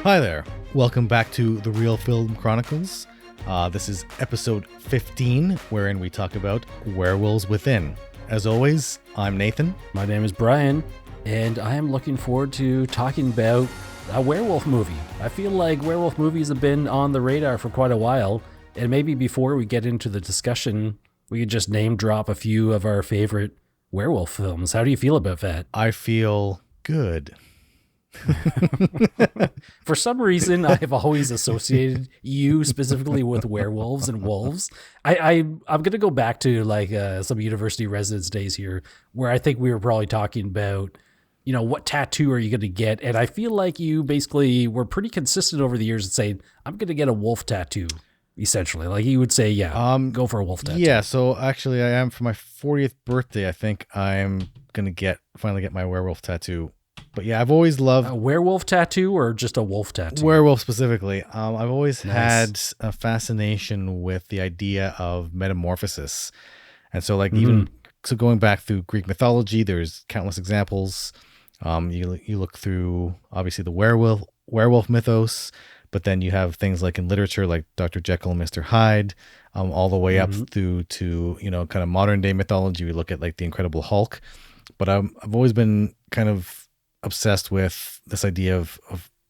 Hi there. Welcome back to The Real Film Chronicles. This is episode 15, wherein we talk about Werewolves Within. As always, I'm Nathan. My name is Brian, and I am looking forward to talking about a werewolf movie. I feel like werewolf movies have been on the radar for quite a while, and maybe before we get into the discussion, we could just name drop a few of our favorite werewolf films. How do you feel about that? I feel good. For some reason, I have always associated you specifically with werewolves and wolves. I'm going to go back to like some university residence days here, where I think we were probably talking about, you know, what tattoo are you going to get? And I feel like you basically were pretty consistent over the years in saying, I'm going to get a wolf tattoo, essentially. Like you would say, go for a wolf tattoo. Yeah, so actually I am, for my 40th birthday, I think I'm going to finally get my werewolf tattoo. But yeah, I've always loved... A werewolf tattoo or just a wolf tattoo? Werewolf specifically. I've always had a fascination with the idea of metamorphosis. And so like even going back through Greek mythology, there's countless examples. You look through obviously the werewolf mythos, but then you have things like in literature like Dr. Jekyll and Mr. Hyde, all the way up through to, you know, kind of modern day mythology. We look at like the Incredible Hulk. But I've always been kind of obsessed with this idea of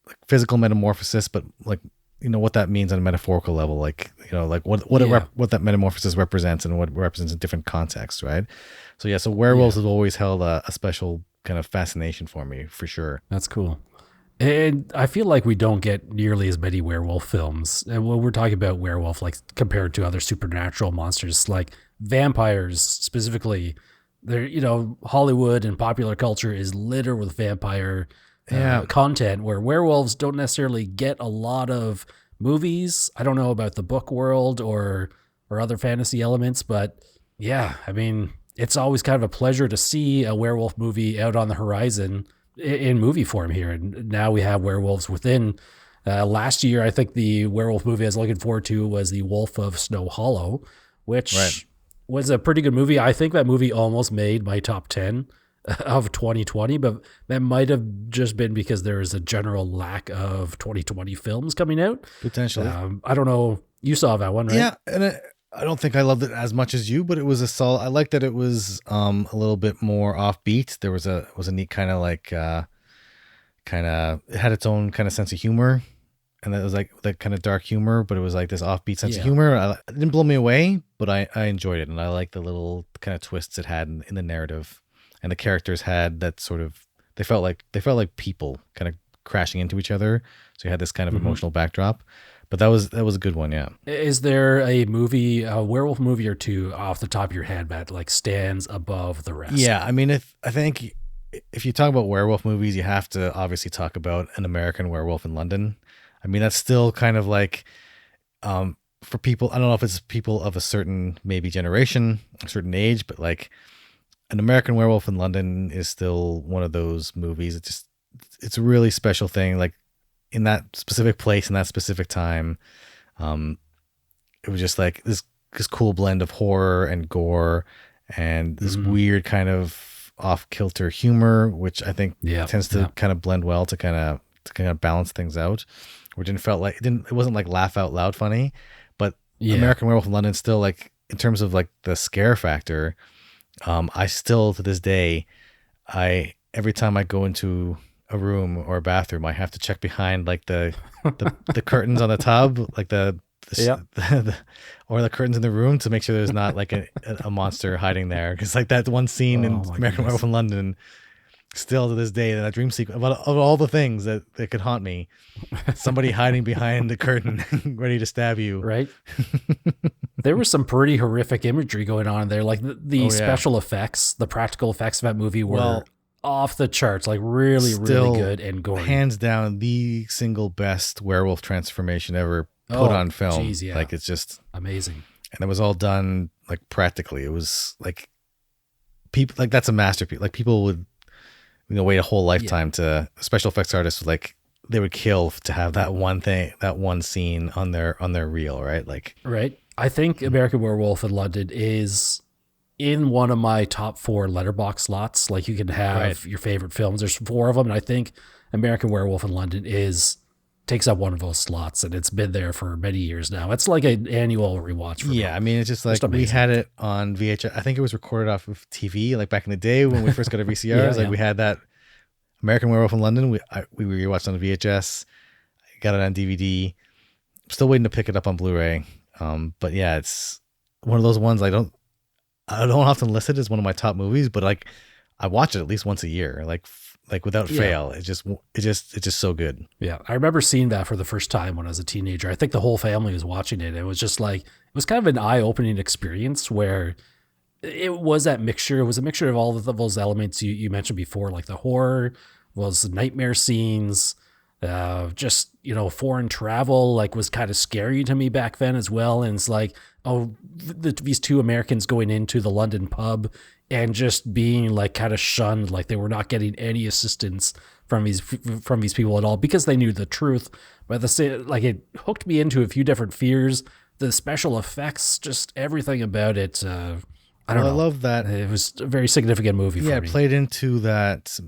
like physical metamorphosis, but like, you know, what that means on a metaphorical level, like, you know, like what that metamorphosis represents and what it represents in different contexts, right? So yeah, so werewolves have always held a special kind of fascination for me, for sure. That's cool. And I feel like we don't get nearly as many werewolf films. And when we're talking about werewolf, like compared to other supernatural monsters, like vampires specifically, there, you know, Hollywood and popular culture is littered with vampire content, where werewolves don't necessarily get a lot of movies. I don't know about the book world or other fantasy elements, but yeah, I mean, it's always kind of a pleasure to see a werewolf movie out on the horizon in movie form here. And now we have Werewolves Within. Last year, I think the werewolf movie I was looking forward to was The Wolf of Snow Hollow, which was a pretty good movie. I think that movie almost made my top 10 of 2020, but that might have just been because there is a general lack of 2020 films coming out. Potentially. I don't know. You saw that one, right? Yeah, and I don't think I loved it as much as you, but it was a solid. I liked that it was a little bit more offbeat. There was a neat kind of like it had its own kind of sense of humor. And that was like that kind of dark humor, but it was like this offbeat sense of humor. It didn't blow me away, but I enjoyed it. And I liked the little kind of twists it had in the narrative. And the characters had that sort of, they felt like people kind of crashing into each other. So you had this kind of emotional backdrop. But that was a good one, yeah. Is there a werewolf movie or two off the top of your head that like stands above the rest? Yeah, I mean, I think if you talk about werewolf movies, you have to obviously talk about An American Werewolf in London. I mean, that's still kind of like, for people, I don't know if it's people of a certain maybe generation, a certain age, but like An American Werewolf in London is still one of those movies. It's a really special thing. Like in that specific place, in that specific time, it was just like this cool blend of horror and gore and this weird kind of off-kilter humor, which I think tends to kind of blend well to kind of balance things out. Which it wasn't like laugh out loud funny, but American Werewolf in London still, like in terms of like the scare factor, I still to this day, every time I go into a room or a bathroom, I have to check behind like the curtains on the tub, like or the curtains in the room to make sure there's not like a monster hiding there. Because like that one scene in American Werewolf in London, still to this day, that dream sequence of all the things that could haunt me, somebody hiding behind the curtain ready to stab you. Right. There was some pretty horrific imagery going on there. Like the special effects, the practical effects of that movie were off the charts, like really good and gory. Hands down, the single best werewolf transformation ever put on film. Geez, yeah. Like it's just amazing. And it was all done like practically. It was like people, like that's a masterpiece. Like people would, wait a whole lifetime to special effects artists would like they would kill to have that one thing, that one scene on their reel, right? Like, right. I think American Werewolf in London is in one of my top 4 letterbox slots. Like, you can have your favorite films. There's 4 of them, and I think American Werewolf in London takes up one of those slots, and it's been there for many years now. It's like an annual rewatch for me. I mean, it's just like we had it on VHS. I think it was recorded off of TV, like back in the day when we first got a VCRs. We had that American Werewolf in London. We rewatched on VHS. Got it on DVD. Still waiting to pick it up on Blu-ray. But yeah, it's one of those ones I don't often list it as one of my top movies, but like I watch it at least once a year, like without fail. It's just so good. Yeah. I remember seeing that for the first time when I was a teenager. I think the whole family was watching it. It was just like, it was kind of an eye-opening experience where it was that mixture. It was a mixture of all of those elements you mentioned before, like the horror, was nightmare scenes, just, foreign travel, like, was kind of scary to me back then as well. And it's like, these 2 Americans going into the London pub and just being like kind of shunned, like they were not getting any assistance from these people at all because they knew the truth. But it hooked me into a few different fears. The special effects, just everything about it. I don't know. I love that. It was a very significant movie for me. Yeah, it played into that.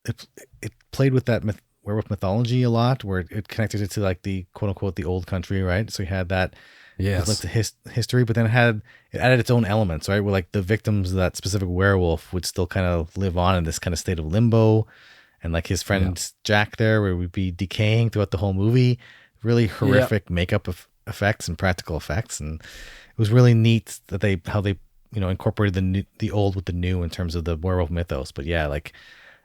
It played with that werewolf mythology a lot, where it connected it to like the quote unquote the old country, right? So you had that. Yes. Like the history, but then it added its own elements, right? Where like the victims of that specific werewolf would still kind of live on in this kind of state of limbo, and like his friend Jack there, where we'd be decaying throughout the whole movie. Really horrific makeup effects and practical effects, and it was really neat that how they incorporated the old with the new in terms of the werewolf mythos. But yeah, like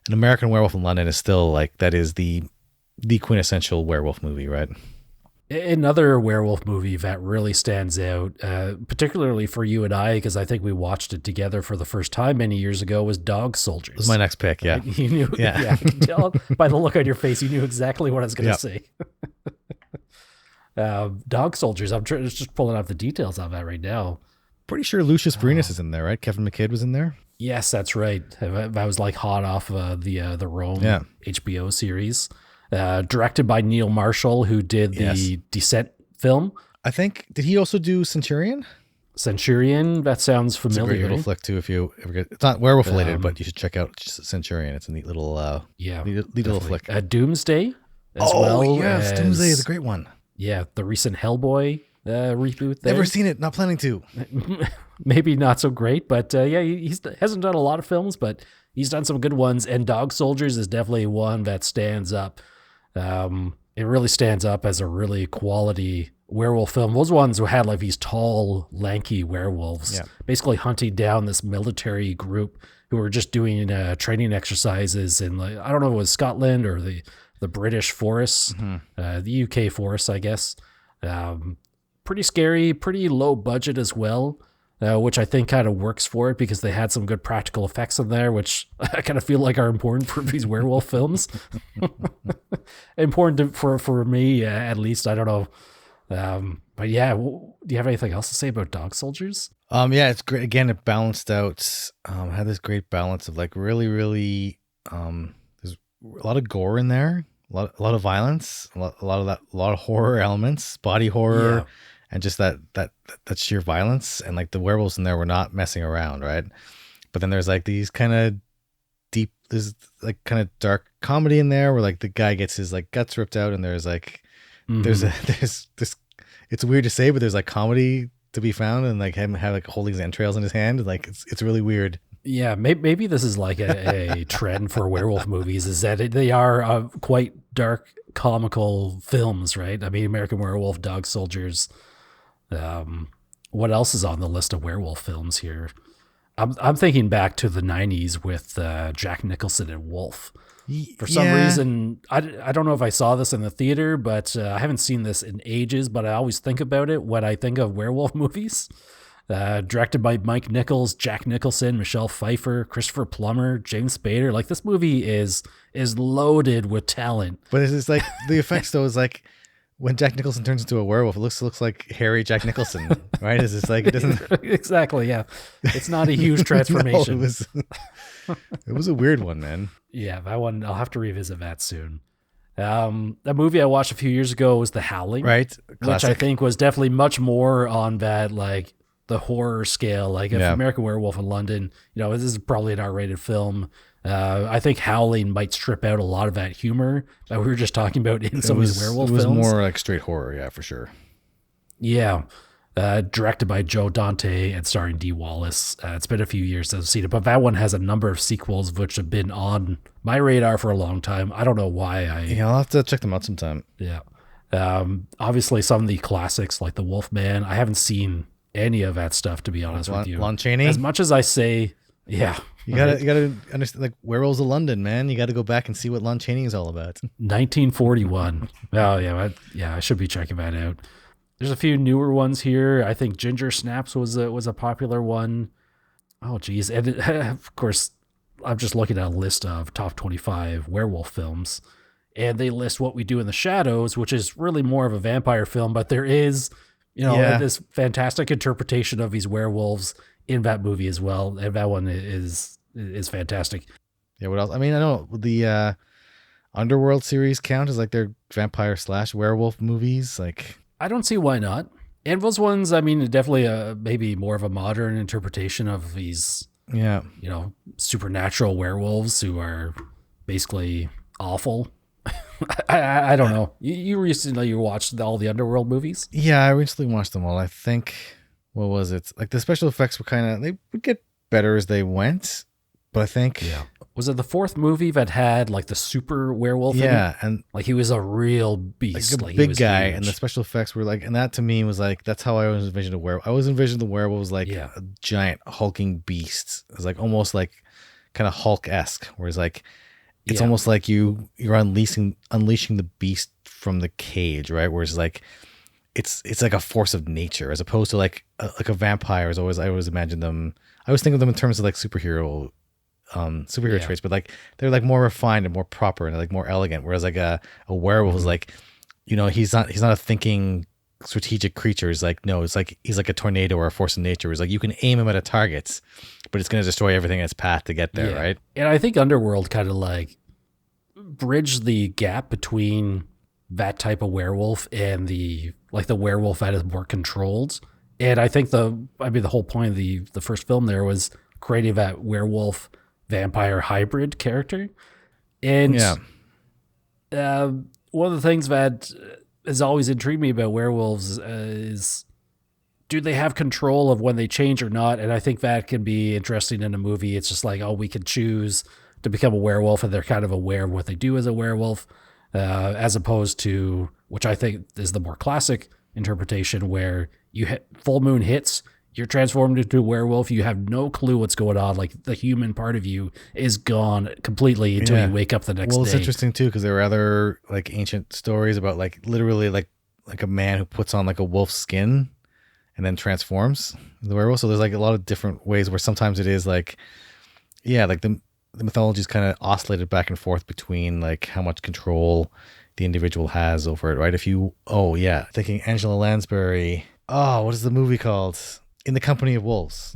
an American Werewolf in London is still like that is the quintessential werewolf movie, right? Another werewolf movie that really stands out, particularly for you and I, because I think we watched it together for the first time many years ago, was Dog Soldiers. It was my next pick, yeah. You knew, I can tell by the look on your face, you knew exactly what I was going to say. Dog Soldiers, I'm just pulling up the details of that right now. Pretty sure Lucius Brenus is in there, right? Kevin McKidd was in there. Yes, that's right. That was like hot off the Rome HBO series. Directed by Neil Marshall, who did the Descent film. I think, did he also do Centurion? Centurion, that sounds familiar. It's a great little flick too if you ever get, it's not werewolf related, but you should check out Centurion. It's a neat little neat little flick. Doomsday as well. Oh yes, Doomsday is a great one. Yeah, the recent Hellboy reboot there. Never seen it, not planning to. Maybe not so great, but he hasn't done a lot of films, but he's done some good ones, and Dog Soldiers is definitely one that stands up. It really stands up as a really quality werewolf film. Those ones who had like these tall, lanky werewolves, basically hunting down this military group who were just doing training exercises in, like, I don't know if it was Scotland or the British forests, the UK forests, I guess. Pretty scary, pretty low budget as well. Which I think kind of works for it because they had some good practical effects in there, which I kind of feel like are important for these werewolf films. Important for me, at least. I don't know. But yeah, do you have anything else to say about Dog Soldiers? Yeah, it's great. Again, it balanced out, had this great balance of like really, really, there's a lot of gore in there, a lot of violence, a lot of horror elements, body horror. Yeah. And just that sheer violence, and like the werewolves in there were not messing around, right? But then there's like these kind of deep, there's like kind of dark comedy in there where like the guy gets his like guts ripped out, and there's like there's this. It's weird to say, but there's like comedy to be found, and like him have like holding his entrails in his hand, like it's really weird. Yeah, maybe this is like a trend for werewolf movies, is that they are quite dark, comical films, right? I mean, American Werewolf, Dog Soldiers. What else is on the list of werewolf films here? I'm thinking back to the 90s with Jack Nicholson and Wolf. For some reason, I don't know if I saw this in the theater, but I haven't seen this in ages, but I always think about it when I think of werewolf movies. Directed by Mike Nichols, Jack Nicholson, Michelle Pfeiffer, Christopher Plummer, James Spader. Like, this movie is loaded with talent. But it's like the effects though is like, when Jack Nicholson turns into a werewolf, it looks like hairy Jack Nicholson, right? It's like, it doesn't exactly. Yeah, it's not a huge transformation. No, it was a weird one, man. Yeah, that one I'll have to revisit that soon. A movie I watched a few years ago was The Howling, Right? which I Classic. think was definitely much more on that, like the horror scale. Like if Yeah. American Werewolf in London, this is probably an R-rated film. I think Howling might strip out a lot of that humor that we were just talking about in some of these werewolf It was films. more like straight horror, yeah, for sure. Yeah. Directed by Joe Dante and starring Dee Wallace. It's been a few years since I've seen it, but that one has a number of sequels which have been on my radar for a long time. I don't know why. Yeah, I'll have to check them out sometime. Yeah. Obviously, some of the classics like The Wolfman. I haven't seen any of that stuff, to be honest with you. Lon Chaney. As much as I say, yeah. You gotta understand, like Werewolves of London, man. You got to go back and see what Lon Chaney is all about. 1941. Oh yeah, I should be checking that out. There's a few newer ones here. I think Ginger Snaps was a popular one. Oh geez, and of course, I'm just looking at a list of top 25 werewolf films, and they list What We Do in the Shadows, which is really more of a vampire film, but there is, this fantastic interpretation of these werewolves in that movie as well, and that one is fantastic. Yeah, what else? I mean, I know the Underworld series count as like their vampire / werewolf movies. Like, I don't see why not. And those ones, I mean, definitely maybe more of a modern interpretation of these, supernatural werewolves who are basically awful. I don't know. You recently watched all the Underworld movies? Yeah, I recently watched them all. I think, what was it? Like the special effects were they would get better as they went, but I think, was it the fourth movie that had like the super werewolf? Yeah, and like he was a real beast, like a big guy, huge. And the special effects were like, and that to me was like, that's how I always envisioned a werewolf. I always envisioned the werewolf was like a giant hulking beast. It was like almost like kind of Hulk-esque, whereas like it's almost like you're unleashing the beast from the cage, right? Whereas like it's like a force of nature as opposed to like a vampire. I always imagine them. I always think of them in terms of like superhero traits, but like they're like more refined and more proper and like more elegant, whereas like a werewolf is like, he's not a thinking strategic creature. It's like, no, it's like he's like a tornado or a force of nature. It's like you can aim him at a target, but it's going to destroy everything in its path to get there, right? And I think Underworld kind of like bridged the gap between that type of werewolf and the werewolf that is more controlled. And I think the whole point of the first film there was creating that werewolf vampire hybrid character. And one of the things that has always intrigued me about werewolves is, do they have control of when they change or not? And I think that can be interesting in a movie. It's just like, oh, we can choose to become a werewolf, and they're kind of aware of what they do as a werewolf, as opposed to, which I think is the more classic interpretation, where you hit full moon hits, you're transformed into a werewolf. You have no clue what's going on. Like the human part of you is gone completely until you wake up the next day. Well, it's interesting too, because there are other like ancient stories about like literally like a man who puts on like a wolf's skin and then transforms the werewolf. So there's like a lot of different ways where sometimes it is like, like the mythology is kind of oscillated back and forth between like how much control the individual has over it, right? Thinking Angela Lansbury. Oh, what is the movie called? In the Company of Wolves.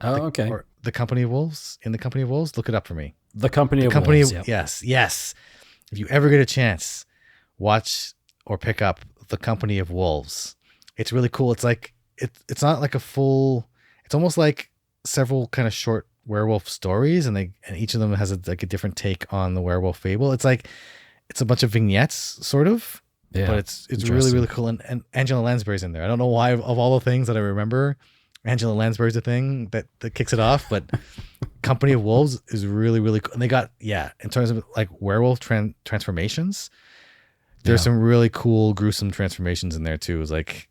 Oh, okay. Or The Company of Wolves? In the Company of Wolves? Look it up for me. The Company of Wolves, Yes. If you ever get a chance, watch or pick up The Company of Wolves. It's really cool. It's like, it's not like a full, it's almost like several kind of short werewolf stories, and each of them has a different take on the werewolf fable. It's like, it's a bunch of vignettes, sort of. Yeah, but it's really, really cool. And Angela Lansbury's in there. I don't know why, of all the things that I remember, Angela Lansbury's a thing that kicks it off, but Company of Wolves is really, really cool. And they got, in terms of like werewolf transformations, there's some really cool, gruesome transformations in there too. It's like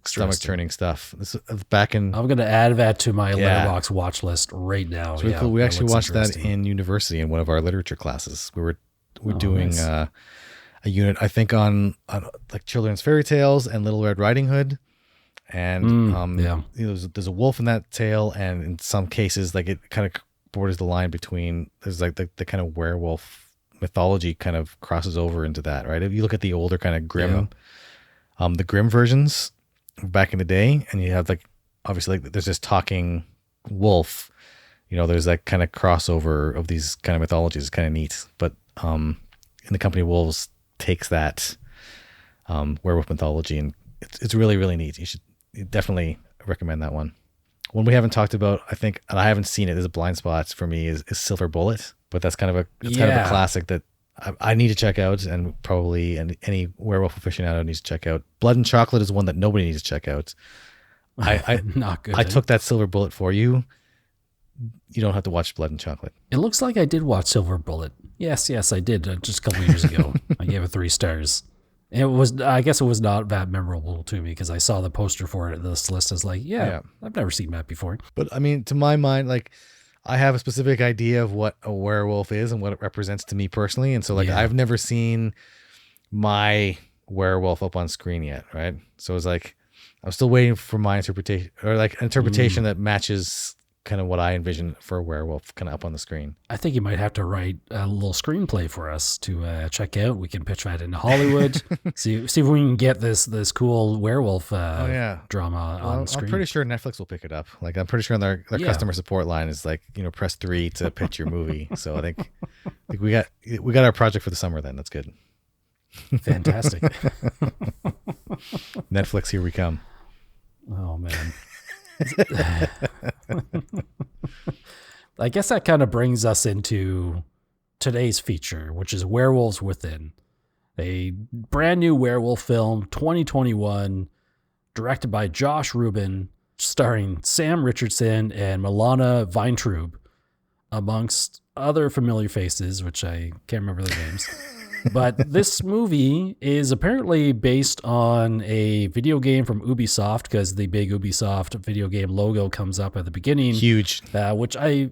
stomach churning stuff. This is back in. I'm going to add that to my Letterboxd watch list right now. It's really cool. We actually watched that in university in one of our literature classes. We're doing nice. A unit, I think, on like children's fairy tales and Little Red Riding Hood, and there's a wolf in that tale, and in some cases, like it kind of borders the line between there's like the kind of werewolf mythology kind of crosses over into that, right? If you look at the older kind of Grimm, the Grimm versions back in the day, and you have like obviously like there's this talking wolf, there's that kind of crossover of these kind of mythologies. It's kind of neat, but in the Company of Wolves takes that werewolf mythology, and it's really, really neat. You should definitely recommend that one. One we haven't talked about, I think, and I haven't seen it, there's a blind spot for me, is Silver Bullet, but that's kind of a classic that I need to check out, and probably any werewolf aficionado needs to check out. Blood and Chocolate is one that nobody needs to check out. Not good. I took that Silver Bullet for you. You don't have to watch Blood and Chocolate. It looks like I did watch Silver Bullet. Yes, I did. Just a couple years ago. I gave it 3 stars. I guess it was not that memorable to me because I saw the poster for it. This list is like, I've never seen that before. But I mean, to my mind, like, I have a specific idea of what a werewolf is and what it represents to me personally. And so, like, I've never seen my werewolf up on screen yet, right? So it's like, I'm still waiting for my interpretation, or like an interpretation that matches kind of what I envision for a werewolf kind of up on the screen. I think you might have to write a little screenplay for us to check out. We can pitch that into Hollywood. see if we can get this cool werewolf drama on screen. I'm pretty sure Netflix will pick it up. Like, I'm pretty sure their customer support line is like, press 3 to pitch your movie. So I think we got our project for the summer then. That's good. Fantastic. Netflix, here we come. Oh man. I guess that kind of brings us into today's feature, which is Werewolves Within, a brand new werewolf film, 2021, directed by Josh Ruben, starring Sam Richardson and Milana Vayntrub, amongst other familiar faces, which I can't remember their names. But this movie is apparently based on a video game from Ubisoft, because the big Ubisoft video game logo comes up at the beginning. Huge. Which I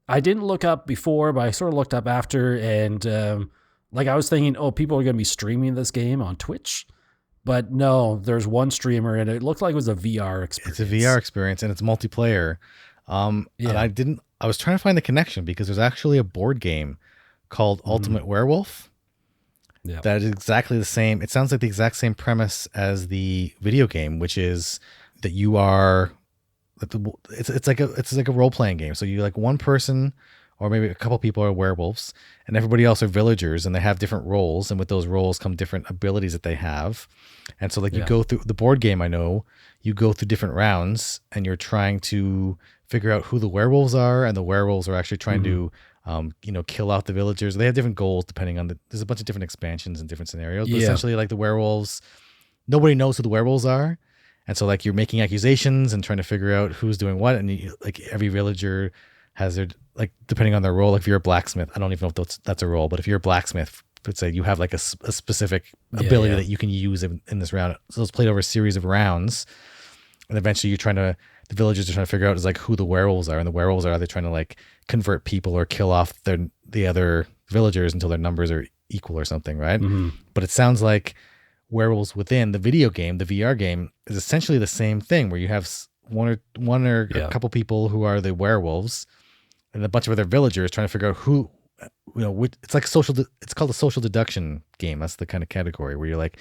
didn't look up before, but I sort of looked up after. And I was thinking, people are going to be streaming this game on Twitch. But no, there's one streamer, and it looked like it was a VR experience. It's a VR experience, and it's multiplayer. And I was trying to find the connection, because there's actually a board game called Ultimate Werewolf. Yeah. That is exactly the same. It sounds like the exact same premise as the video game, which is that you are, it's like a role-playing game. So you, like, one person or maybe a couple people are werewolves, and everybody else are villagers, and they have different roles, and with those roles come different abilities that they have. And so, like, you go through the board game, I know you go through different rounds, and you're trying to figure out who the werewolves are, and the werewolves are actually trying to kill out the villagers. They have different goals depending on there's a bunch of different expansions and different scenarios. But essentially, like, the werewolves, nobody knows who the werewolves are. And so, like, you're making accusations and trying to figure out who's doing what. And like, every villager has their, like, depending on their role. Like, if you're a blacksmith, I don't even know if that's a role, but if you're a blacksmith, let's say you have like a specific ability that you can use in this round. So it's played over a series of rounds. And eventually the villagers are trying to figure out is, like, who the werewolves are. And the werewolves are either trying to, like, convert people or kill off the other villagers until their numbers are equal or something, right? Mm-hmm. But it sounds like Werewolves Within, the video game, the VR game, is essentially the same thing, where you have one or a couple people who are the werewolves and a bunch of other villagers trying to figure out who, it's like it's called a social deduction game. That's the kind of category where you're like,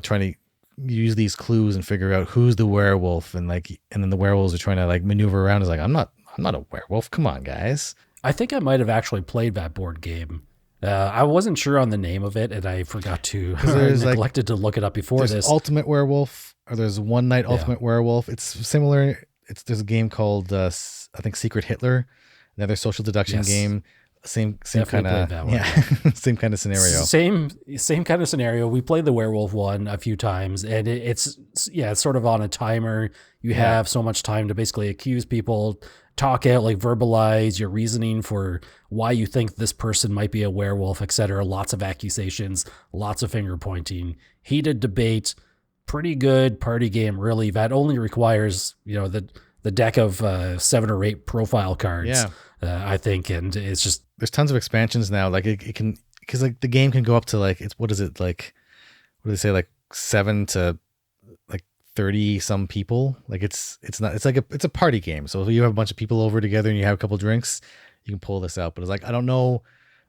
trying to use these clues and figure out who's the werewolf, and then the werewolves are trying to, like, maneuver around. It's like, I'm not a werewolf. Come on, guys. I think I might have actually played that board game. I wasn't sure on the name of it, and I forgot to. I neglected to look it up before this. There's Ultimate Werewolf, or there's One Night Ultimate Werewolf. It's similar. There's a game called I think Secret Hitler, another social deduction game. Same kind of same kind of scenario. Same kind of scenario. We played the werewolf one a few times, and it's sort of on a timer. You have so much time to basically accuse people, talk out, like, verbalize your reasoning for why you think this person might be a werewolf, etc. Lots of accusations, lots of finger pointing, heated debate. Pretty good party game, really. That only requires the deck of 7 or 8 profile cards. I think, and it's just, there's tons of expansions now. Like, it can, because, like, the game can go up to, like, what do they say, like 7 to like 30 some people. Like, it's a party game. So if you have a bunch of people over together and you have a couple drinks, you can pull this out. But it's like, I don't know,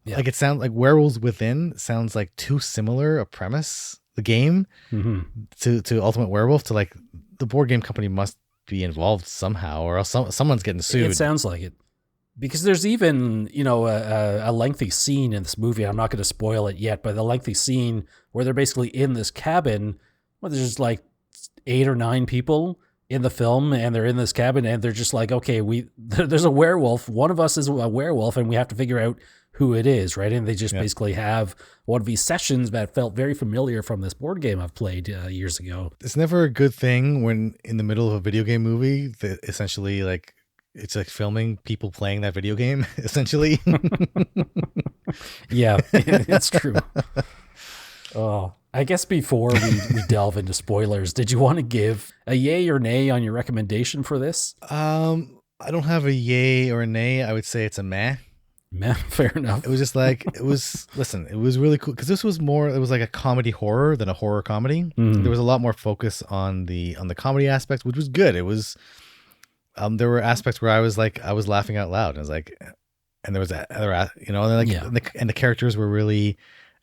like, it sounds like Werewolves Within sounds like too similar a premise, the game, to Ultimate Werewolf, to, like, the board game company must be involved somehow, or else someone's getting sued. It sounds like it. Because there's even, a lengthy scene in this movie. I'm not going to spoil it yet, but the lengthy scene where they're basically in this cabin, where there's like 8 or 9 people in the film, and they're in this cabin, and they're just like, okay, there's a werewolf. One of us is a werewolf, and we have to figure out who it is, right? And they just basically have one of these sessions that felt very familiar from this board game I've played years ago. It's never a good thing when in the middle of a video game movie that essentially like it's like filming people playing that video game, essentially. Yeah, it's true. Oh, I guess before we delve into spoilers, did you want to give a yay or nay on your recommendation for this? I don't have a yay or a nay. I would say it's a meh. Meh, fair enough. It was just like, it was really cool because it was like a comedy horror than a horror comedy. There was a lot more focus on the comedy aspect, which was good. It was, there were aspects where I was laughing out loud. And I was like, and there was other, and the characters were really,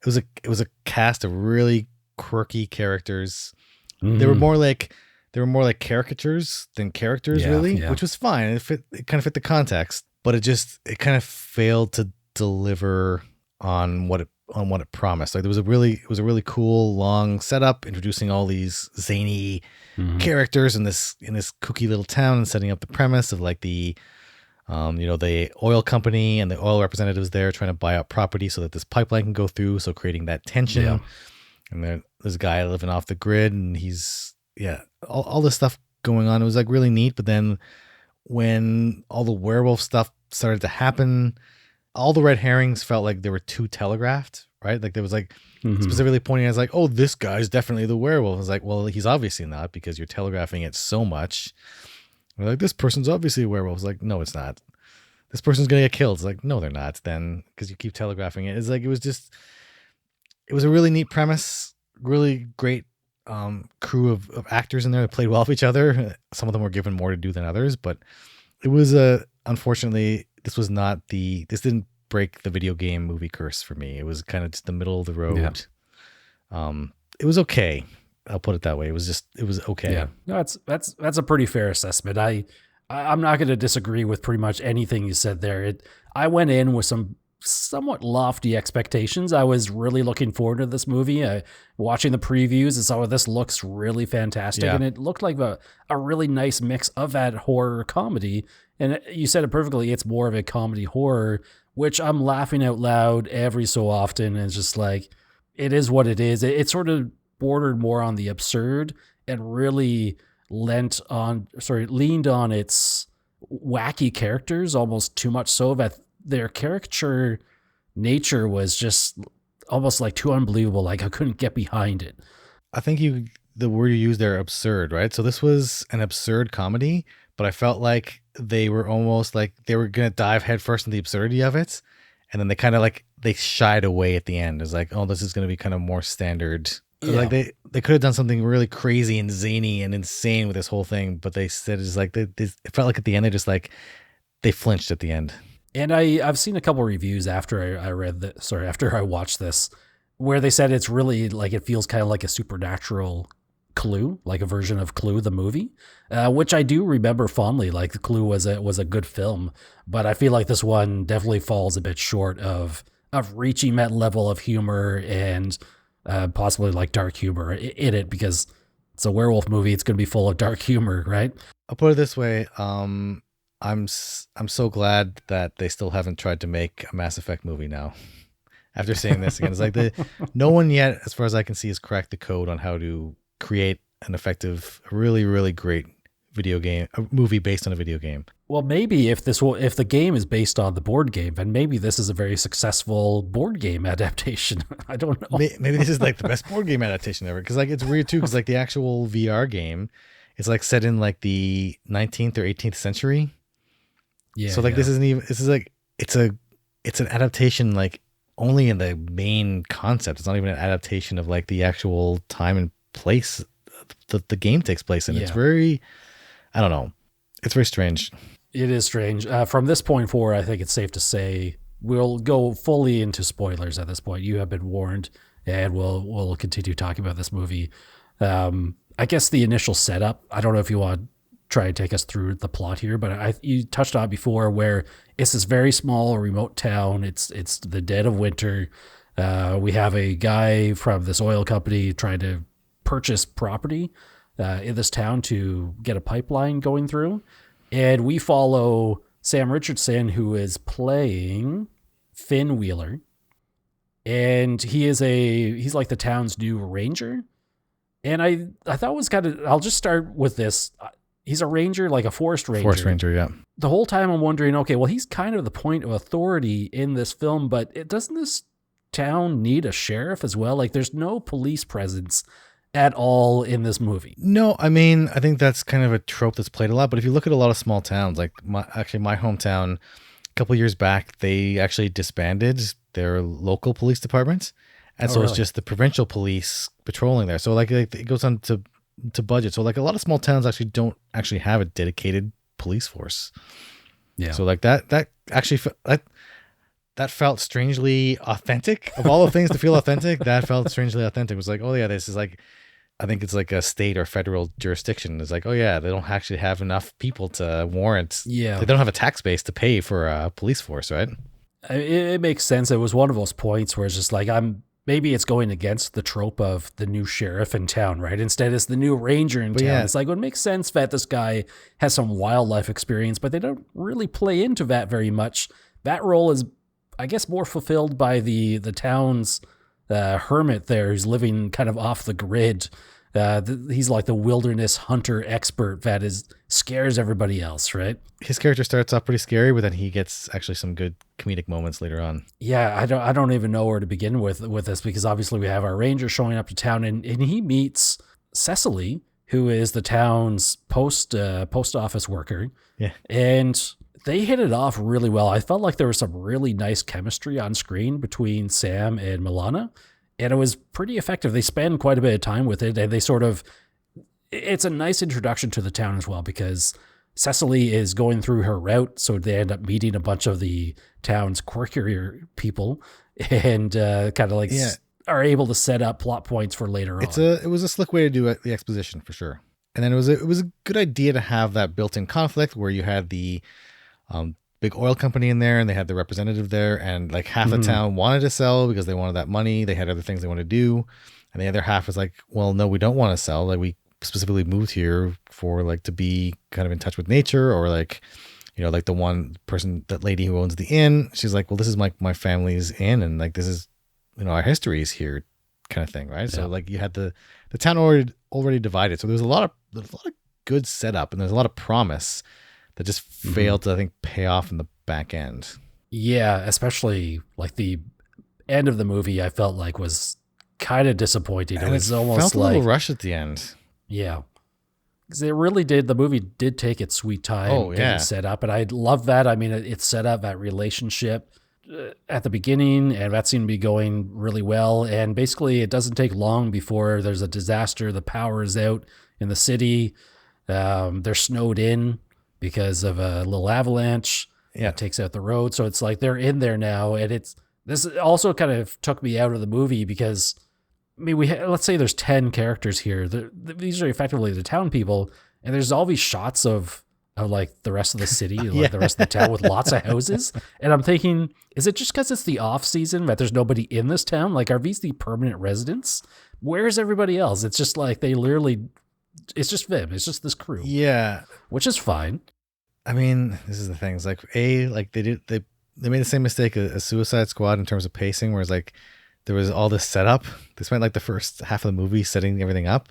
it was a cast of really quirky characters. They were more like caricatures than characters, really, which was fine. It kind of fit the context, but it kind of failed to deliver on what it promised. Like it was a really cool long setup introducing all these zany characters in this kooky little town and setting up the premise of like the oil company and the oil representatives there trying to buy out property so that this pipeline can go through. So creating that tension. Yeah. And then there's a guy living off the grid and he's, all this stuff going on. It was like really neat. But then when all the werewolf stuff started to happen, all the red herrings felt like they were too telegraphed, right? Like there was like specifically pointing as like, oh, this guy's definitely the werewolf. It's like, well, he's obviously not because you're telegraphing it so much. We're like, this person's obviously a werewolf. It's like, no, it's not. This person's going to get killed. It's like, no, they're not then because you keep telegraphing it. It's like, it was a really neat premise, really great crew of actors in there that played well with each other. Some of them were given more to do than others, but it was unfortunately, this didn't break the video game movie curse for me. It was kind of just the middle of the road. Yeah. It was okay. I'll put it that way. It was okay. Yeah, no, that's a pretty fair assessment. I'm not going to disagree with pretty much anything you said there. I went in with some somewhat lofty expectations. I was really looking forward to this movie. Watching the previews and saw this looks really fantastic, and it looked like a really nice mix of that horror comedy. And you said it perfectly. It's more of a comedy horror, which I'm laughing out loud every so often. And it's just like, it is what it is. It sort of bordered more on the absurd and really leaned on its wacky characters almost too much so that their caricature nature was just almost like too unbelievable. Like I couldn't get behind it. I think the word you used there, absurd, right? So this was an absurd comedy, but I felt like they were almost like they were going to dive headfirst in the absurdity of it. And then they kind of like, they shied away at the end. It's like, oh, this is going to be kind of more standard. Yeah. Like they could have done something really crazy and zany and insane with this whole thing, but they said it's like it felt like at the end they flinched at the end. And I've seen a couple reviews after I watched this, where they said it's really like it feels kind of like a supernatural Clue, like a version of Clue the movie, which I do remember fondly. Like the Clue was a good film, but I feel like this one definitely falls a bit short of reaching that level of humor and possibly like dark humor in it, because it's a werewolf movie. It's going to be full of dark humor, right? I'll put it this way. I'm so glad that they still haven't tried to make a Mass Effect movie now. After saying this again, it's like no one yet, as far as I can see, has cracked the code on how to create an effective, really, really great a movie based on a video game. Well, maybe if the game is based on the board game, then maybe this is a very successful board game adaptation. I don't know. Maybe this is like the best board game adaptation ever. Because like it's weird too. Because like the actual VR game, it's like set in like the 19th or 18th century. Yeah. So like this is like it's an adaptation like only in the main concept. It's not even an adaptation of like the actual time and place the game takes place in. It's very, I don't know. It's very strange. It is strange. From this point forward, I think it's safe to say we'll go fully into spoilers at this point. You have been warned, and we'll continue talking about this movie. I guess the initial setup, I don't know if you want to try and take us through the plot here, but you touched on it before where it's this very small remote town. It's the dead of winter. We have a guy from this oil company trying to purchase property in this town to get a pipeline going through. And we follow Sam Richardson, who is playing Finn Wheeler. And he's like the town's new ranger. And I thought it was kind of, I'll just start with this. He's a ranger, like a forest ranger. Forest ranger, yeah. The whole time I'm wondering, okay, well, he's kind of the point of authority in this film, but doesn't this town need a sheriff as well? Like, there's no police presence at all in this movie. No, I mean, I think that's kind of a trope that's played a lot. But if you look at a lot of small towns, like my hometown, a couple of years back, they actually disbanded their local police department. And so really? It's just the provincial police patrolling there. So like it goes on to budget. So like a lot of small towns actually don't actually have a dedicated police force. Yeah. So like that actually that felt strangely authentic. Of all the things to feel authentic, that felt strangely authentic. It was like, oh yeah, this is like, I think it's like a state or federal jurisdiction. It's like, oh yeah, they don't actually have enough people to warrant. Yeah. They don't have a tax base to pay for a police force, right? It makes sense. It was one of those points where it's just like, maybe it's going against the trope of the new sheriff in town, right? Instead, it's the new ranger in town. Yeah. It's like, well, it makes sense that this guy has some wildlife experience, but they don't really play into that very much. That role is, I guess, more fulfilled by the town's hermit there who's living kind of off the grid. He's like the wilderness hunter expert that scares everybody else, right? His character starts off pretty scary, but then he gets actually some good comedic moments later on. Yeah, I don't even know where to begin with this, because obviously we have our ranger showing up to town, and he meets Cecily, who is the town's post office worker. Yeah, and they hit it off really well. I felt like there was some really nice chemistry on screen between Sam and Milana. And it was pretty effective. They spend quite a bit of time with it, and it's a nice introduction to the town as well, because Cecily is going through her route, so they end up meeting a bunch of the town's quirkier people, and kind of like are able to set up plot points for later on. It was a slick way to do the exposition for sure. And then it was a good idea to have that built-in conflict where you had the big oil company in there, and they had the representative there, and like half the town wanted to sell because they wanted that money. They had other things they wanted to do. And the other half was like, well, no, we don't want to sell. Like, we specifically moved here for like to be kind of in touch with nature, or like, you know, like the one person, that lady who owns the inn, she's like, well, this is my family's inn, and like, this is, you know, our history is here, kind of thing. Right. Yeah. So like you had the town already divided. So there's a lot of good setup, and there's a lot of promise that just failed to, I think, pay off in the back end. Yeah, especially like the end of the movie, I felt like was kind of disappointing. And it was almost felt like a little rush at the end. Yeah, because it really did. The movie did take its sweet time getting set up, and I love that. I mean, it set up that relationship at the beginning, and that seemed to be going really well. And basically, it doesn't take long before there's a disaster. The power is out in the city. They're snowed in because of a little avalanche that takes out the road. So it's like they're in there now. And this also kind of took me out of the movie because, I mean, let's say there's 10 characters here. These are effectively the town people. And there's all these shots of like the rest of the city, like the rest of the town with lots of houses. And I'm thinking, is it just because it's the off season that there's nobody in this town? Like, are these the permanent residents? Where's everybody else? It's just like it's just them. It's just this crew. Yeah. Which is fine. I mean, this is the thing. It's like, they made the same mistake as Suicide Squad in terms of pacing, where it's like there was all this setup. They spent like the first half of the movie setting everything up.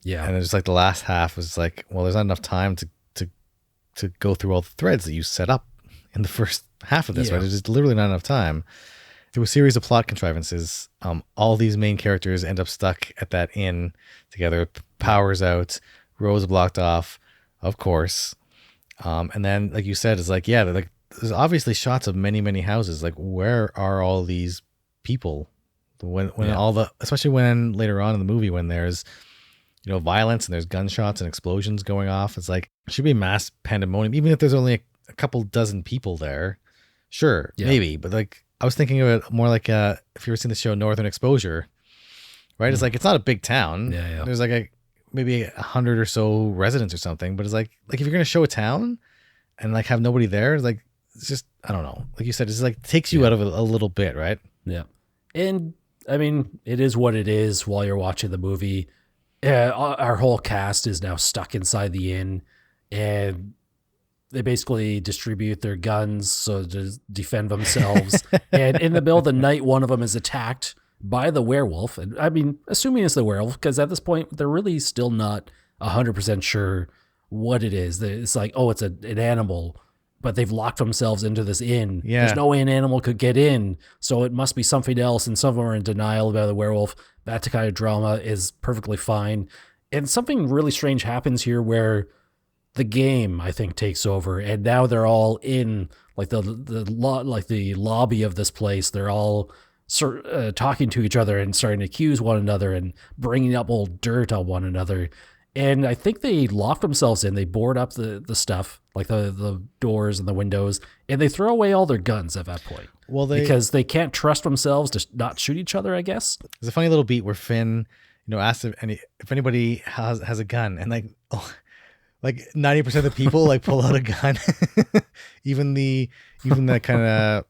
Yeah. And it was like the last half was like, well, there's not enough time to go through all the threads that you set up in the first half of this, right? There's just literally not enough time. Through a series of plot contrivances, all these main characters end up stuck at that inn together. Power's out, roads blocked off, of course. And then, like you said, it's like, there's obviously shots of many, many houses. Like, where are all these people? Especially when later on in the movie, when there's, you know, violence and there's gunshots and explosions going off, it's like, it should be mass pandemonium, even if there's only a couple dozen people there. Sure, maybe, but like, I was thinking of it more like if you ever seen the show Northern Exposure, right? It's like, it's not a big town. Yeah. There's like maybe 100 or so residents or something. But it's like if you're gonna show a town and like have nobody there, it's like it's just I don't know. Like you said, it's like takes you out of it a little bit, right? Yeah, and I mean it is what it is. While you're watching the movie, our whole cast is now stuck inside the inn, and they basically distribute their guns so to defend themselves. And in the middle of the night, one of them is attacked by the werewolf. And I mean, assuming it's the werewolf, because at this point, they're really still not 100% sure what it is. It's like, oh, it's an animal, but they've locked themselves into this inn. Yeah. There's no way an animal could get in, so it must be something else. And some of them are in denial about the werewolf. That kind of drama is perfectly fine. And something really strange happens here where the game, I think, takes over, and now they're all in like the lobby of this place. They're all talking to each other and starting to accuse one another and bringing up old dirt on one another. And I think they lock themselves in. They board up the stuff, like the doors and the windows, and they throw away all their guns at that point. Well, because they can't trust themselves to not shoot each other, I guess. There's a funny little beat where Finn, asks if anybody has a gun, and like 90% of the people like pull out a gun. even that kind of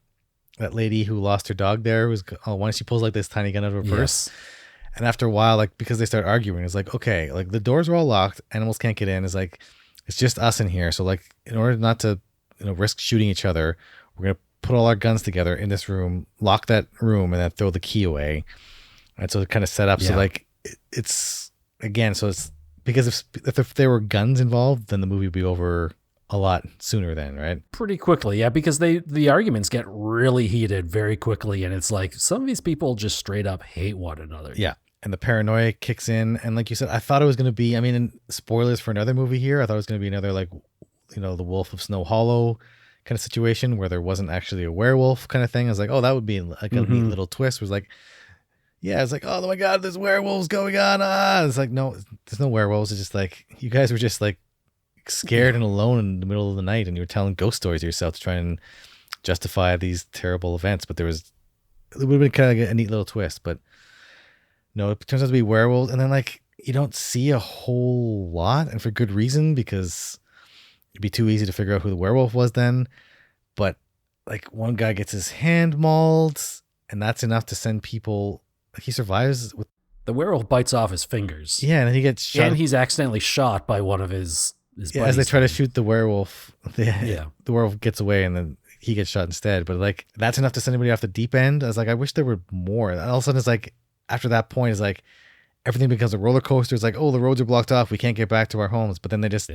that lady who lost her dog there once she pulls like this tiny gun out of her purse. And after a while, like because they start arguing, it's like, okay, like the doors are all locked, animals can't get in. It's like it's just us in here. So like in order not to risk shooting each other, we're gonna put all our guns together in this room, lock that room, and then throw the key away. And so it kind of set up so like it's again, so it's. Because if there were guns involved, then the movie would be over a lot sooner then, right? Pretty quickly, yeah, because the arguments get really heated very quickly, and it's like some of these people just straight up hate one another. Yeah, and the paranoia kicks in, and like you said, I thought it was going to be, I mean, spoilers for another movie here, I thought it was going to be another like, the Wolf of Snow Hollow kind of situation where there wasn't actually a werewolf kind of thing. I was like, oh, that would be like a neat little twist. It was like, yeah, it's like, oh my God, there's werewolves going on. It's like, no, there's no werewolves. It's just like, you guys were just like scared and alone in the middle of the night, and you were telling ghost stories to yourself to try and justify these terrible events. But it would have been kind of a neat little twist. But no, it turns out to be werewolves. And then like, you don't see a whole lot, and for good reason, because it'd be too easy to figure out who the werewolf was then. But like one guy gets his hand mauled, and that's enough to send people. He survives with the werewolf bites off his fingers. Yeah, and then he gets shot. And he's accidentally shot by one of his buddies. As they try to shoot the werewolf, the werewolf gets away, and then he gets shot instead. But like that's enough to send anybody off the deep end. I was like, I wish there were more. And all of a sudden, it's like after that point, it's like everything becomes a roller coaster. It's like, oh, the roads are blocked off. We can't get back to our homes. But then they just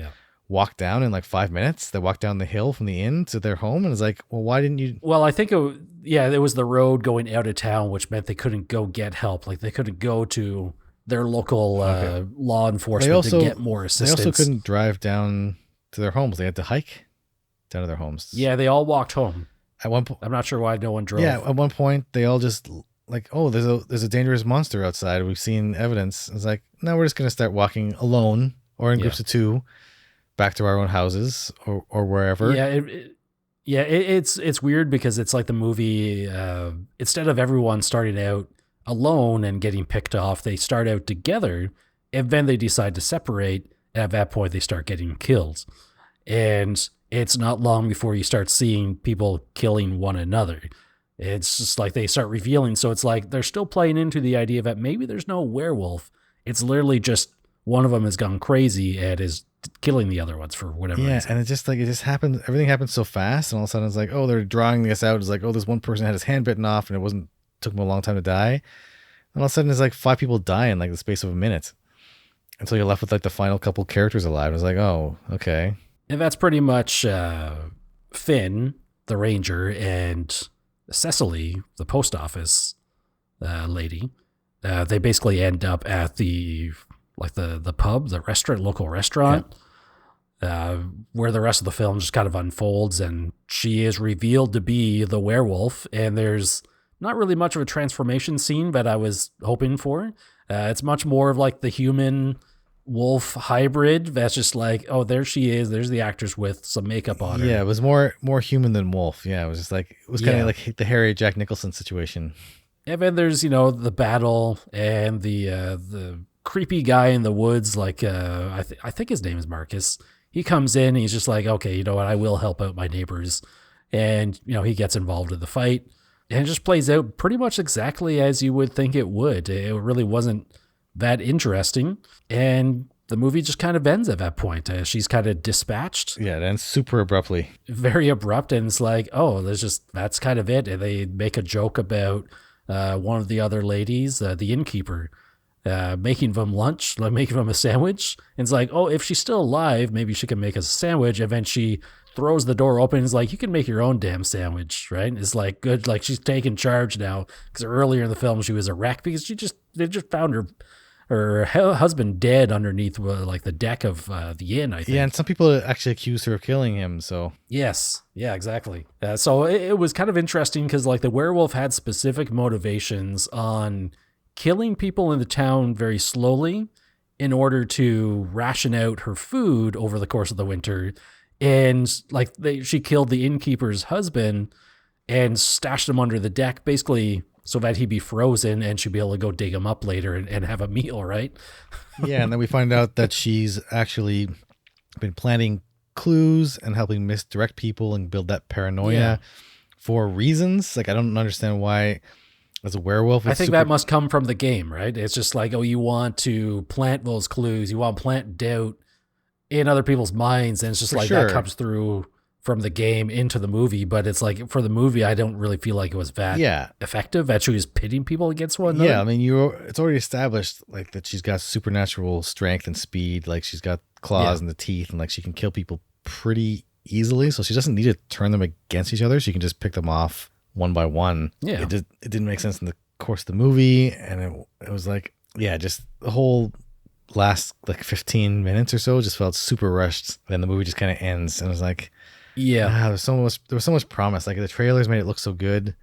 walk down in like 5 minutes. They walk down the hill from the inn to their home, and it's like, well, why didn't you? Well, I think it was the road going out of town, which meant they couldn't go get help. Like they couldn't go to their local law enforcement to get more assistance. They also couldn't drive down to their homes. They had to hike down to their homes. Yeah, they all walked home. At one point, I'm not sure why no one drove. Yeah, at one point they all just like, oh, there's a dangerous monster outside. We've seen evidence. It's like, no, we're just gonna start walking alone or in groups of two back to our own houses or wherever. Yeah, it's weird because it's like the movie, instead of everyone starting out alone and getting picked off, they start out together, and then they decide to separate, and at that point they start getting killed. And it's not long before you start seeing people killing one another. It's just like they start revealing, so it's like they're still playing into the idea that maybe there's no werewolf. It's literally just one of them has gone crazy and is killing the other ones for whatever reason. And it just happened. Everything happened so fast, and all of a sudden it's like, oh, they're drawing this out. It's like, oh, this one person had his hand bitten off, and it took him a long time to die. And all of a sudden it's like 5 people die in like the space of a minute, until you're left with like the final couple characters alive. It's like, oh, okay. And that's pretty much Finn, the ranger, and Cecily, the post office lady. They basically end up at the pub, the restaurant, local restaurant, where the rest of the film just kind of unfolds, and she is revealed to be the werewolf, and there's not really much of a transformation scene that I was hoping for. It's much more of like the human wolf hybrid. That's just like, oh, there she is. There's the actress with some makeup on her. Yeah, it was more human than wolf. Yeah, it was just like, it was kind of like the Harry Jack Nicholson situation. And then there's, the battle and the creepy guy in the woods, like I think his name is Marcus. He comes in and he's just like, okay, you know what, I will help out my neighbors. And, you know, he gets involved in the fight. And it just plays out pretty much exactly as you would think it would. It really wasn't that interesting. And the movie just kind of ends at that point. She's kind of dispatched. Yeah, it ends super abruptly. Very abrupt. And it's like, oh, that's kind of it. And they make a joke about one of the other ladies, the innkeeper, making them lunch, like making them a sandwich. And it's like, oh, if she's still alive, maybe she can make us a sandwich. And then she throws the door open. It's like, you can make your own damn sandwich, right? It's like good, like she's taking charge now, because earlier in the film she was a wreck because they just found her husband dead underneath like the deck of the inn, I think. Yeah, and some people actually accuse her of killing him. So yes, yeah, exactly. So it was kind of interesting because like the werewolf had specific motivations on killing people in the town very slowly in order to ration out her food over the course of the winter. And like she killed the innkeeper's husband and stashed him under the deck, basically so that he'd be frozen and she'd be able to go dig him up later and have a meal, right? Yeah, and then we find out that she's actually been planting clues and helping misdirect people and build that paranoia for reasons. Like, I don't understand why, as a werewolf, I think that must come from the game, right? It's just like, oh, you want to plant those clues, you want to plant doubt in other people's minds, and it's just that comes through from the game into the movie. But it's like, for the movie, I don't really feel like it was that effective. That she was pitting people against one another. Yeah, I mean, it's already established like that she's got supernatural strength and speed. Like, she's got claws in the teeth, and like she can kill people pretty easily. So she doesn't need to turn them against each other. She can just pick them off one by one. Yeah, it didn't make sense in the course of the movie, and it was like, yeah, just the whole last like 15 minutes or so just felt super rushed. Then the movie just kind of ends, and it was like, there was so much promise. Like, the trailers made it look so good,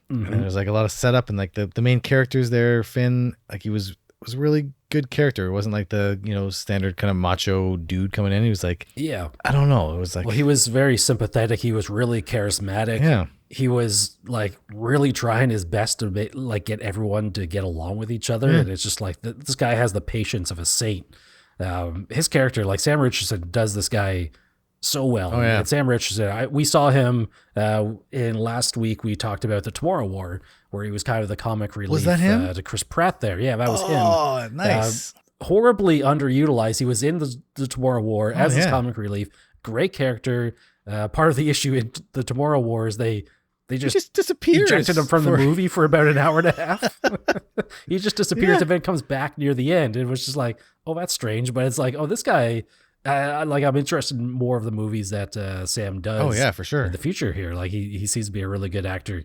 and there was like a lot of setup, and like the main characters there, Finn, like he was a really good character. It wasn't like the, you know, standard kind of macho dude coming in. He was like, I don't know, it was like, well, he was very sympathetic. He was really charismatic. Yeah, he was like really trying his best to like get everyone to get along with each other. And it's just like, this guy has the patience of a saint. His character, like Sam Richardson, does this guy so well. Oh, yeah. And Sam Richardson, we saw him in last week. We talked about the Tomorrow War, where he was kind of the comic relief. Was that him? To Chris Pratt there. Yeah, that was him. Oh, nice. Horribly underutilized. He was in the Tomorrow War as his comic relief. Great character. Part of the issue in the Tomorrow War is they just disappeared. Ejected him from the movie for about an hour and a half. He just disappears and then comes back near the end. It was just like, oh, that's strange. But it's like, oh, this guy, I'm interested in more of the movies that Sam does. Oh, yeah, for sure. In the future here. Like, he seems to be a really good actor.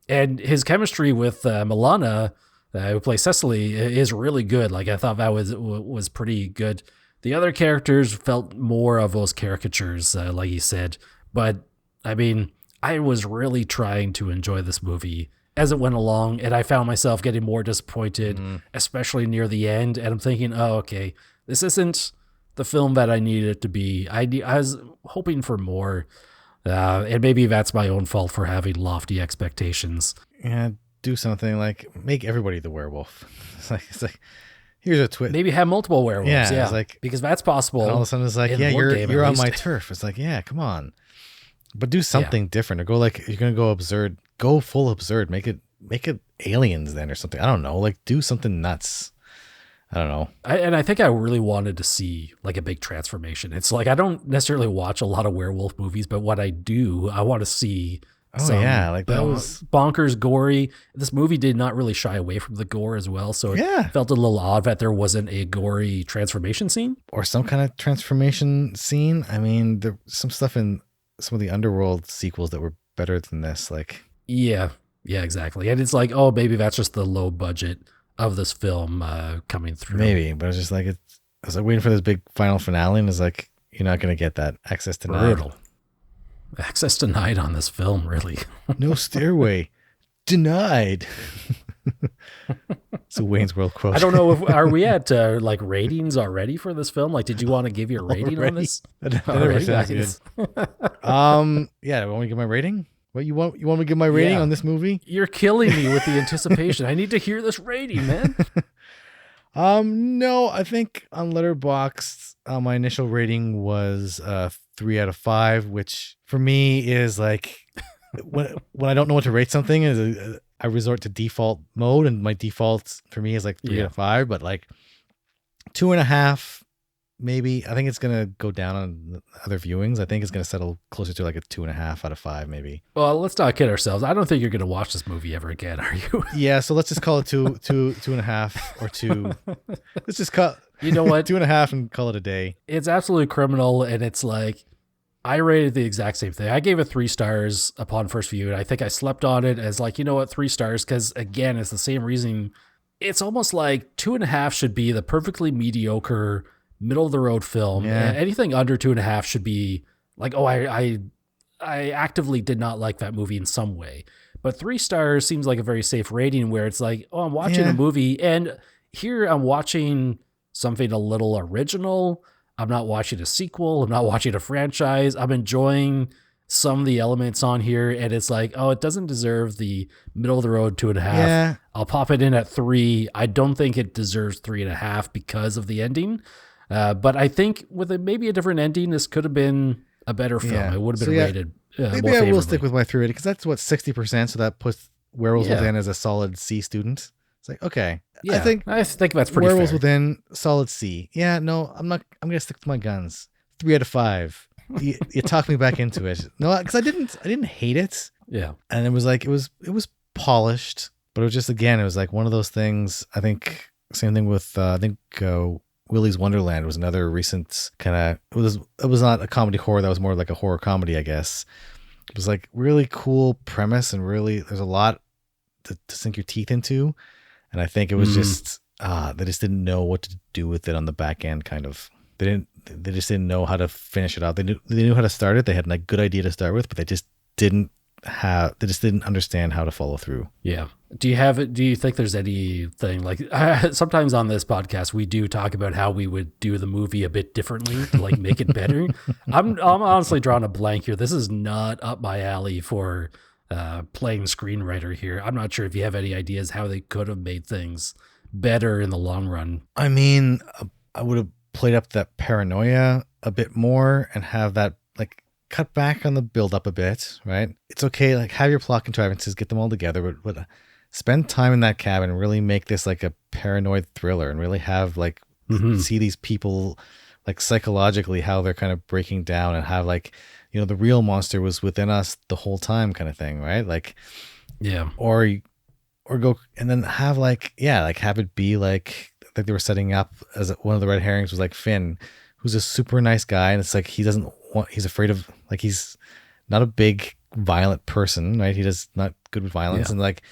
And his chemistry with Milana, who plays Cecily, is really good. Like, I thought that was pretty good. The other characters felt more of those caricatures, like you said. But, I mean, I was really trying to enjoy this movie as it went along, and I found myself getting more disappointed, especially near the end. And I'm thinking, oh, okay, this isn't the film that I needed it to be. I was hoping for more, and maybe that's my own fault for having lofty expectations. Yeah, do something like make everybody the werewolf. It's like here's a twist. Maybe have multiple werewolves. Yeah, it's like, because that's possible. And all of a sudden it's like, yeah, you're on my turf. It's like, yeah, come on. But do something different, or go like, you're gonna go absurd, go full absurd, make it aliens then or something. I don't know, like do something nuts. I don't know. I think I really wanted to see like a big transformation. It's like, I don't necessarily watch a lot of werewolf movies, but what I do, I want to see. Like that was bonkers, gory. This movie did not really shy away from the gore as well, so it felt a little odd that there wasn't a gory transformation scene or some kind of transformation scene. I mean, there's some stuff in some of the Underworld sequels that were better than this. Like, yeah, exactly. And it's like, oh, maybe that's just the low budget of this film coming through. Maybe, but it's just like, I was like waiting for this big final finale, and it's like, you're not gonna get that. Access denied. Brutal. Access denied on this film, really. No stairway. Denied. It's a Wayne's World quote. I don't know are we at like ratings already for this film? Like, did you want to give your rating on this? That never sounds good. Yeah, want me to give my rating? What you want me to give my rating on this movie? You're killing me with the anticipation. I need to hear this rating, man. No, I think on Letterboxd, my initial rating was 3 out of 5, which for me is like when I don't know what to rate something, is I resort to default mode, and my default for me is like 3 out of 5. But like 2.5, maybe. I think it's gonna go down on other viewings. I think it's gonna settle closer to like a 2.5 out of 5, maybe. Well, let's not kid ourselves. I don't think you're going to watch this movie ever again, are you? Yeah, so let's just call it 2.5 or 2. Let's just call. You know what? 2.5 and call it a day. It's absolutely criminal, and it's like I rated the exact same thing. I gave it 3 stars upon first view, and I think I slept on it as like, you know what, 3 stars, because again, it's the same reason. It's almost like 2.5 should be the perfectly mediocre, middle of the road film. Yeah. Anything under 2.5 should be like, oh, I actively did not like that movie in some way. But 3 stars seems like a very safe rating, where it's like, oh, I'm watching a movie, and here I'm watching something a little original. I'm not watching a sequel. I'm not watching a franchise. I'm enjoying some of the elements on here, and it's like, oh, it doesn't deserve the middle of the road 2.5. Yeah. I'll pop it in at 3. I don't think it deserves 3.5 because of the ending. But I think with maybe a different ending, this could have been a better film. Yeah. It would have been rated maybe more I will favorably. stick with my 3 rating, because that's what 60%. So that puts Werewolves Within as a solid C student. It's like, okay, Yeah, I think that's pretty Werewolves fair. Within, solid C. Yeah, no, I'm gonna stick to my guns. 3 out of 5. You talked me back into it. No, because I didn't hate it. Yeah. And it was like it was polished, but it was just, again, it was like one of those things. I think same thing with Willy's Wonderland was another recent kind of, it was not a comedy horror, that was more like a horror comedy, I guess. It was like really cool premise, and really there's a lot to sink your teeth into, and I think it was just they just didn't know what to do with it on the back end. Kind of, they just didn't know how to finish it out. They knew how to start it. They had a good idea to start with, but they just didn't understand how to follow through. Yeah. Do you think there's anything like, sometimes on this podcast, we do talk about how we would do the movie a bit differently to like make it better. I'm honestly drawing a blank here. This is not up my alley for playing screenwriter here. I'm not sure if you have any ideas how they could have made things better in the long run. I mean, I would have played up that paranoia a bit more and have that like cut back on the build up a bit, right? It's okay, like have your plot contrivances, get them all together, but spend time in that cabin and really make this like a paranoid thriller, and really have like see these people like psychologically how they're kind of breaking down, and have like, you know, the real monster was within us the whole time kind of thing, right? Like, yeah. Or go and then have like, yeah, like have it be like they were setting up as one of the red herrings was like Finn, who's a super nice guy, and it's like he's afraid of, like, he's not a big violent person, right? He does not good with violence, and like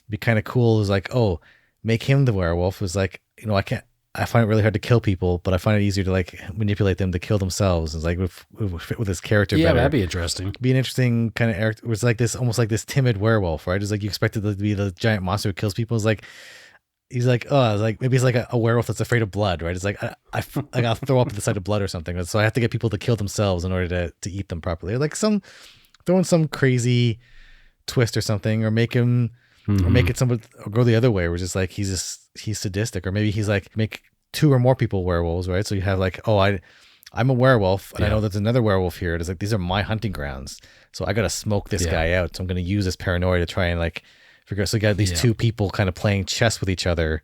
be kind of cool is like, oh, make him the werewolf. Was like, you know, I find it really hard to kill people, but I find it easier to like manipulate them to kill themselves. It's like would fit with his character better. That'd be interesting. Be an interesting kind of character. It was like this, almost like this timid werewolf, right? It's like you expected to be the giant monster who kills people. It's like he's like, oh, it's like maybe he's like a werewolf that's afraid of blood, right? It's like I'll throw up at the sight of blood or something, so I have to get people to kill themselves in order to eat them properly. Like throwing some crazy twist or something, or make him or make it somebody, or go the other way, where it's just like he's sadistic, or maybe he's like make 2 or more people werewolves, right? So you have like, oh, I'm a werewolf, and I know there's another werewolf here. It's like, these are my hunting grounds, so I gotta smoke this guy out. So I'm gonna use this paranoia to try and like figure out. So you got these 2 people kind of playing chess with each other,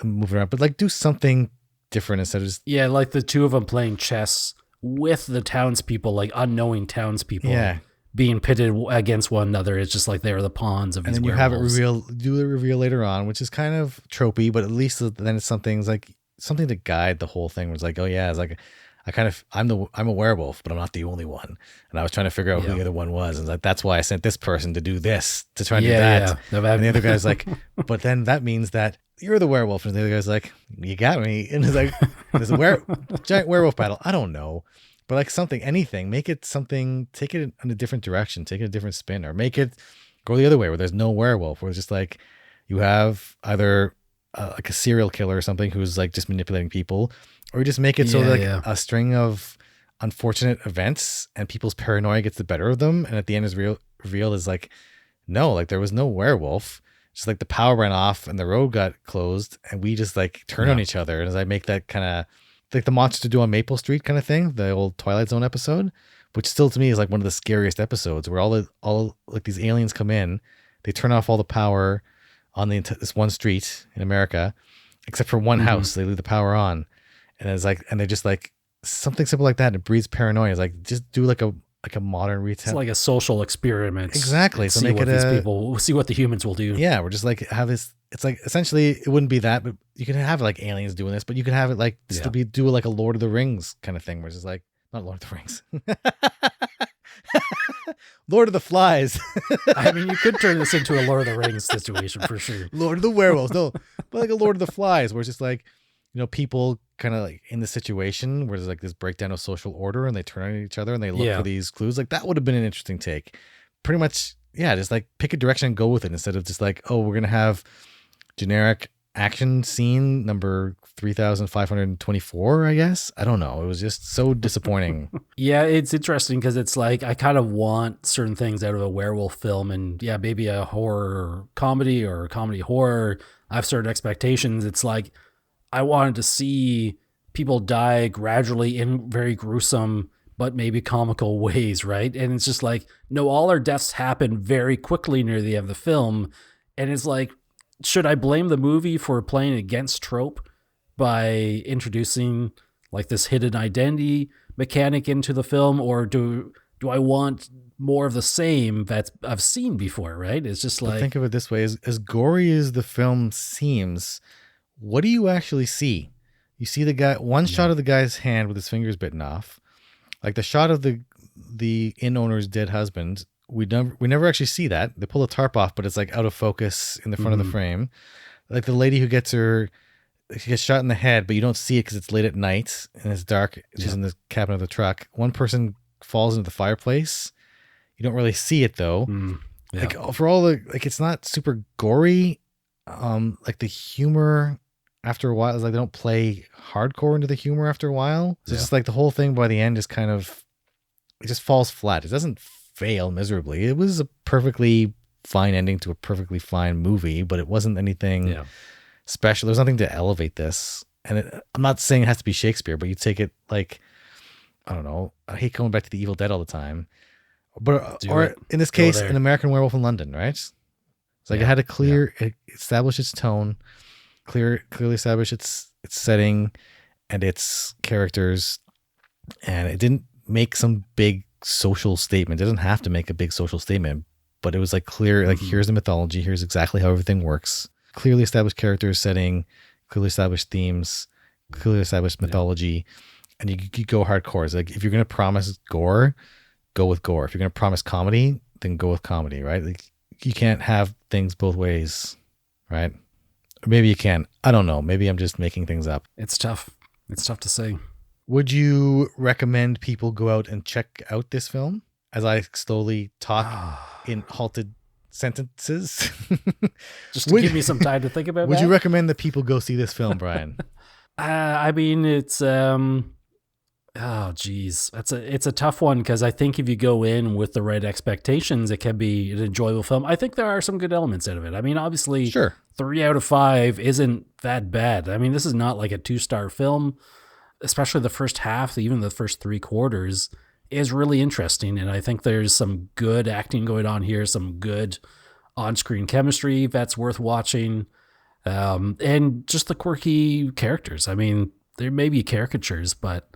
moving around, but like do something different instead of just like the 2 of them playing chess with the townspeople, like unknowing townspeople. Yeah. Being pitted against one another. It's just like they're the pawns of these werewolves. And then you have it do the reveal later on, which is kind of tropey, but at least then it's something to guide the whole thing. It was like, oh yeah, it's like I'm a werewolf, but I'm not the only one. And I was trying to figure out who the other one was. And like, that's why I sent this person to do this, to try and do that. Yeah. And the other guy's like, but then that means that you're the werewolf. And the other guy's like, you got me. And it's like, there's a giant werewolf battle. I don't know. But like anything, make it something, take it in a different direction, take it a different spin, or make it go the other way where there's no werewolf, where it's just like you have either like a serial killer or something who's like just manipulating people, or you just make it a string of unfortunate events and people's paranoia gets the better of them. And at the end is revealed is like, no, like there was no werewolf. just like the power went off and the road got closed and we just like turn on each other. And as I make that kind of like the monster do on Maple Street kind of thing, the old Twilight Zone episode, which still to me is like one of the scariest episodes, where all like these aliens come in, they turn off all the power on this one street in America, except for one house. They leave the power on, and it's like, and they're just like something simple like that. And it breeds paranoia. It's like, just do like a modern retail. It's like a social experiment. Exactly. So make it these people see what the humans will do. Yeah, we're just like have this. It's like essentially it wouldn't be that, but you can have like aliens doing this, but you can have it like just to do like a Lord of the Rings kind of thing, where it's just like not Lord of the Rings, Lord of the Flies. I mean, you could turn this into a Lord of the Rings situation for sure. Lord of the Werewolves, no, but like a Lord of the Flies, where it's just like, you know, people kind of like in the situation where there's like this breakdown of social order and they turn on each other and they look for these clues. Like that would have been an interesting take. Pretty much, yeah, just like pick a direction and go with it instead of just like, oh, we're going to have generic action scene number 3,524, I guess. I don't know. It was just so disappointing. Yeah, it's interesting because it's like I kind of want certain things out of a werewolf film, and yeah, maybe a horror comedy or a comedy horror. I have certain expectations. It's like I wanted to see people die gradually in very gruesome but maybe comical ways, right? And it's just like, no, all our deaths happen very quickly near the end of the film. And it's like, should I blame the movie for playing against trope by introducing like this hidden identity mechanic into the film? Or do I want more of the same that I've seen before, right? It's just like... But think of it this way, as gory as the film seems, what do you actually see? You see the guy, one shot of the guy's hand with his fingers bitten off. Like the shot of the inn owner's dead husband, we never actually see that. They pull the tarp off, but it's like out of focus in the front of the frame. Like the lady who gets shot in the head, but you don't see it because it's late at night and it's dark. She's in the cabin of the truck. One person falls into the fireplace. You don't really see it though. Like for all the, like, it's not super gory. Like the humor after a while is like they don't play hardcore into the humor after a while. So it's just like the whole thing by the end is kind of, it just falls flat. It doesn't fail miserably. It was a perfectly fine ending to a perfectly fine movie, but it wasn't anything special. There's nothing to elevate this. And I'm not saying it has to be Shakespeare, but you take it like, I don't know. I hate coming back to the Evil Dead all the time, but in this case, an American Werewolf in London, right? It's like it had it established its tone, clearly establish its setting and its characters, and it didn't make some big social statement. It doesn't have to make a big social statement, but it was like clear, like here's the mythology, here's exactly how everything works. Clearly established characters, setting, clearly established themes, clearly established mythology, and you go hardcore. It's like if you're gonna promise gore, go with gore. If you're gonna promise comedy, then go with comedy, right? Like you can't have things both ways, right? Or maybe you can. I don't know. Maybe I'm just making things up. It's tough. It's tough to say. Would you recommend people go out and check out this film? As I slowly talk in halted sentences. Just to give me some time to think about Would you recommend that people go see this film, Brian? I mean, it's it's a tough one, because I think if you go in with the right expectations, it can be an enjoyable film. I think there are some good elements out of it. I mean, obviously, 3 out of 5 isn't that bad. I mean, this is not like a 2-star film, especially the first half, even the first 3 quarters is really interesting. And I think there's some good acting going on here, some good on-screen chemistry that's worth watching. And just the quirky characters. I mean, there may be caricatures, but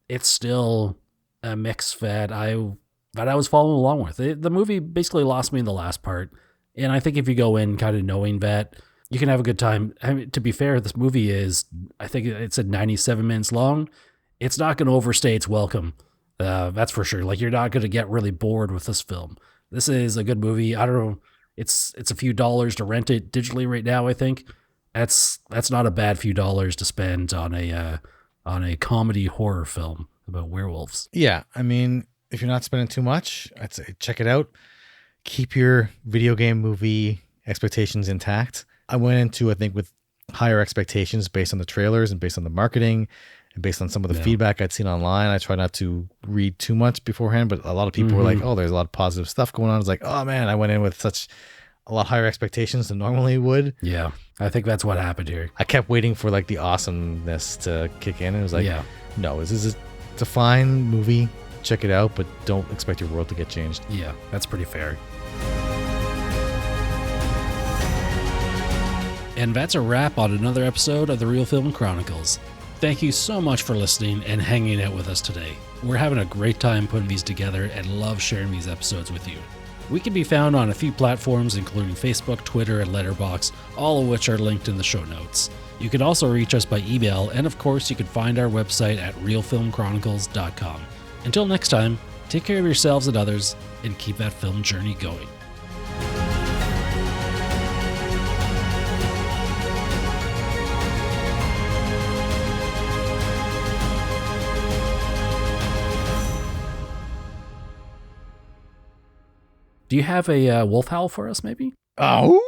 it's still a mix that I was following along with. The movie basically lost me in the last part. And I think if you go in kind of knowing that, you can have a good time. I mean, to be fair, this movie is, I think it's at 97 minutes long. It's not going to overstay its welcome. That's for sure. Like, you're not going to get really bored with this film. This is a good movie. I don't know. It's a few dollars to rent it digitally right now, I think. That's not a bad few dollars to spend on a comedy horror film about werewolves. Yeah, I mean, if you're not spending too much, I'd say check it out. Keep your video game movie expectations intact. I went into, I think, with higher expectations based on the trailers and based on the marketing and based on some of the feedback I'd seen online. I try not to read too much beforehand, but a lot of people were like, oh, there's a lot of positive stuff going on. It's like, oh man, I went in with such a lot higher expectations than normally would. Yeah, I think that's what happened here. I kept waiting for like the awesomeness to kick in, and it was like, Yeah. no, it's a fine movie. Check it out, but don't expect your world to get changed. Yeah, that's pretty fair. And that's a wrap on another episode of the Real Film Chronicles. Thank you so much for listening and hanging out with us today. We're having a great time putting these together and love sharing these episodes with you. We can be found on a few platforms, including Facebook, Twitter, and Letterboxd, all of which are linked in the show notes. You can also reach us by email, and of course, you can find our website at realfilmchronicles.com. Until next time, take care of yourselves and others, and keep that film journey going. Do you have a wolf howl for us, maybe? Oh.